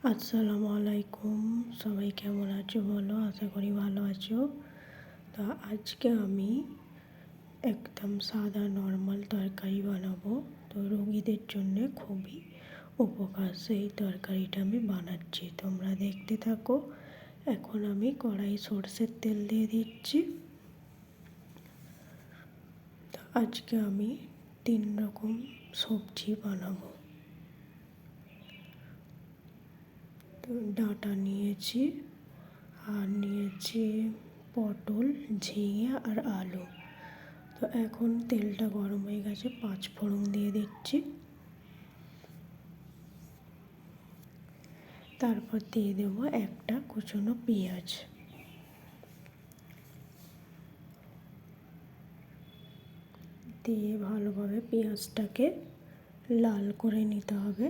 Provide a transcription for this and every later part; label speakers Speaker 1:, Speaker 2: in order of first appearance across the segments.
Speaker 1: আসসালামু আলাইকুম। সবাই কেমন আছো বলো? আশা করি ভালো আছো। তো আজকে আমি একদম সাদা নর্মাল তরকারি বানাবো। তো রোগীদের জন্য খুবই উপকার সেই তরকারিটা আমি বানাচ্ছি, তোমরা দেখতে থাকো। এখন আমি কড়াই সরষের তেল দিয়ে দিচ্ছি। তো আজকে আমি 3 রকম সবজি বানাবো। তো ডাঁটা নিয়েছি, আর নিয়েছি পটল, ঝিঙে আর আলু। তো এখন তেলটা গরম হয়ে গেছে, 5 ফোড়ন দিয়ে দিচ্ছি। তারপর দিয়ে দেবো একটা কুচনো পেঁয়াজ। দিয়ে ভালোভাবে পেঁয়াজটাকে লাল করে নিতে হবে।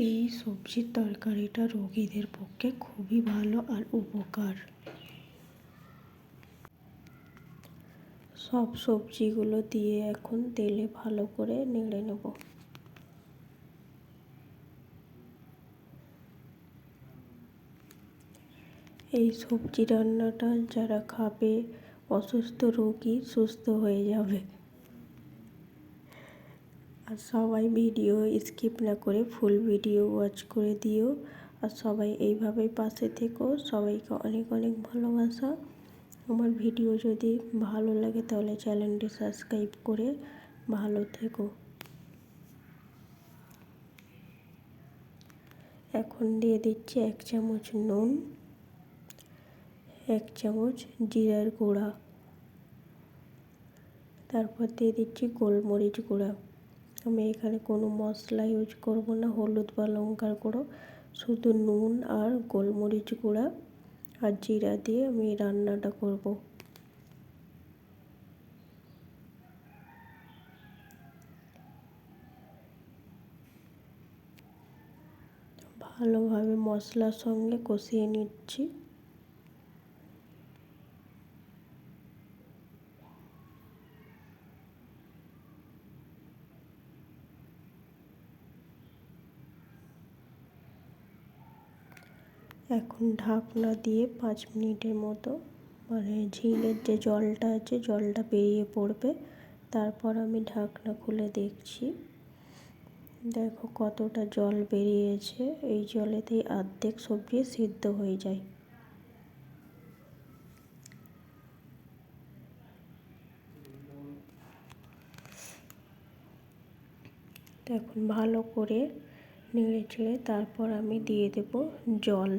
Speaker 1: এই সবজির তরকারিটা রোগীদের পক্ষে খুবই ভালো আর উপকার। সব সবজিগুলো দিয়ে এখন তেলে ভালো করে নেড়ে নেব। এই সবজি রান্নাটা যারা খাবে, অসুস্থ রোগী সুস্থ হয়ে যাবে। আর সবাই ভিডিও স্কিপ না করে ফুল ভিডিও ওয়াচ করে দিও। আর সবাই এইভাবেই পাশে থেকো। সবাইকে অনেক অনেক ভালোবাসা। আমার ভিডিও যদি ভালো লাগে তাহলে চ্যানেলটি সাবস্ক্রাইব করে ভালো থেকো। এখন দিয়ে দিচ্ছি 1 চামচ নুন, 1 চামচ জিরার গুঁড়া, তারপর দিয়ে দিচ্ছি গোলমরিচ গুঁড়া। আমি এখানে কোনো মশলা ইউজ করব না, হলুদ বা লঙ্কার গুঁড়ো, শুধু নুন আর গোলমরিচ গুঁড়া আর জিরা দিয়ে আমি রান্নাটা করব। ভালোভাবে মশলার সঙ্গে কষিয়ে নিচ্ছি। এখন ঢাকনা দিয়ে 5 মিনিটের মতো, মানে ঝিঙের যে জলটা আছে জলটা বেরিয়ে পড়বে। তারপর আমি ঢাকনা খুলে দেখছি, দেখো কতটা জল বেরিয়েছে। এই জলেতেই অর্ধেক সবজি সিদ্ধ হয়ে যায়। এখন ভালো করে নেড়ে চেড়ে তারপর আমি দিয়ে দেব জল।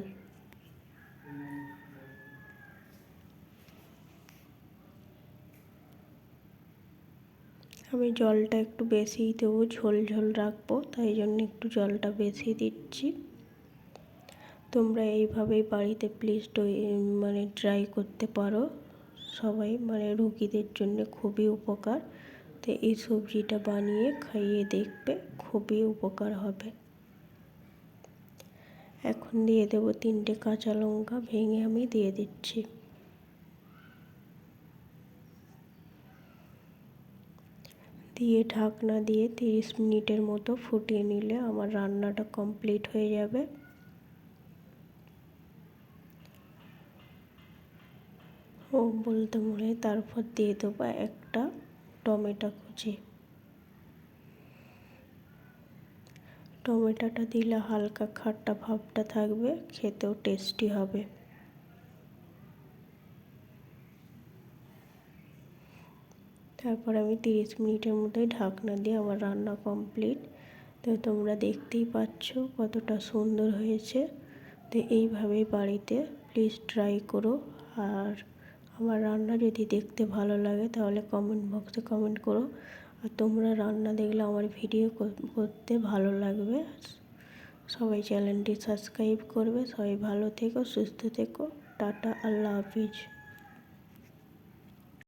Speaker 1: আমি জলটা একটু বেশিই দেবো, ঝোল ঝোল রাখবো, তাই জন্য একটু জলটা বেশি দিচ্ছি। তোমরা এইভাবেই বাড়িতে প্লিজ ট্রাই করতে পারো। সবাই রোগীদের জন্য খুবই উপকার। তো এই সবজিটা বানিয়ে খাইয়ে দেখবে, খুবই উপকার হবে। এখন দিয়ে দেবো 3টে কাঁচা লঙ্কা ভেঙে আমি দিয়ে দিচ্ছি। দিয়ে ঢাকনা দিয়ে 30 মিনিটের মতো ফুটিয়ে নিলে আমার রান্নাটা কমপ্লিট হয়ে যাবে। বলতে মনে তারপর দিয়ে দেবো একটা টমেটো কুচি। টমেটোটা দিলে হালকা খাট্টা ভাবটা থাকবে, খেতেও টেস্টি হবে। তারপর আমি 30 মিনিটের মধ্যে ঢাকনা দিয়ে আমার রান্না কমপ্লিট। তো তোমরা দেখতেই পাচ্ছ কতটা সুন্দর হয়েছে। তো এইভাবেই বাড়িতে প্লিজ ট্রাই করো। আর আমার রান্না যদি দেখতে ভালো লাগে তাহলে কমেন্ট বক্সে কমেন্ট করো। আর তোমরা রান্না দেখলে আমার ভিডিও করতে ভালো লাগবে। সবাই চ্যানেলটি সাবস্ক্রাইব করবে। সবাই ভালো থেকো, সুস্থ থেকো। টাটা, আল্লাহ হাফিজ।